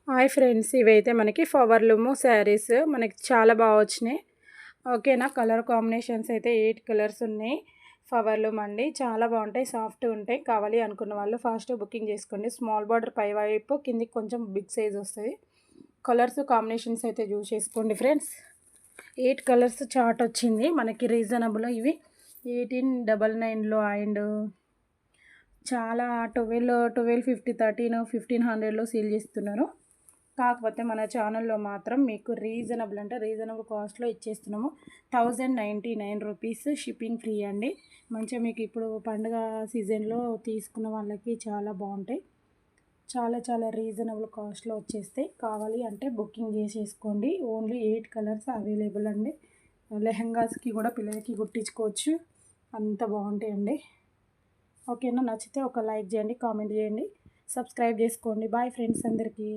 Hi friends, ఇవైతే మనకి flower loom saris మనకి చాలా బాగా వచ్చినాయి. ఓకేనా. కలర్ కాంబినేషన్స్ అయితే 8 కలర్స్ ఉన్నాయి. ఫ్లవర్ లూమ్ అండి, చాలా బాగుంటాయి, సాఫ్ట్ ఉంటాయి. కావాలి అనుకున్న వాళ్ళు ఫాస్ట్ బుకింగ్ చేసుకోండి. స్మాల్ బార్డర్ పై వైపు, కిందికి కొంచెం బిగ్ సైజ్ వస్తుంది. కలర్స్ కాంబినేషన్స్ అయితే చూస్ చేసుకోండి ఫ్రెండ్స్. 8 కలర్స్ చార్ట్ వచ్చింది మనకి. రీజనబుల్ ఇవి 1899లో అండ్ చాలా 1250 1500లో సేల్ చేస్తున్నారు. కాకపోతే మన ఛానల్లో మాత్రం మీకు రీజనబుల్ కాస్ట్లో ఇచ్చేస్తున్నాము. 1099 రూపీస్ షిప్పింగ్ ఫ్రీ అండి. మంచిగా మీకు ఇప్పుడు పండుగ సీజన్లో తీసుకున్న వాళ్ళకి చాలా బాగుంటాయి. చాలా చాలా రీజనబుల్ కాస్ట్లో వచ్చేస్తాయి. కావాలి అంటే బుకింగ్ చేసేసుకోండి. ఓన్లీ 8 కలర్స్ అవైలబుల్ అండి. లెహంగాస్కి కూడా పిల్లలకి కుట్టించుకోవచ్చు, అంత బాగుంటాయండి. ఓకేనా. నచ్చితే ఒక లైక్ చేయండి, కామెంట్ చేయండి, సబ్స్క్రైబ్ చేసుకోండి. బాయ్ ఫ్రెండ్స్ అందరికీ.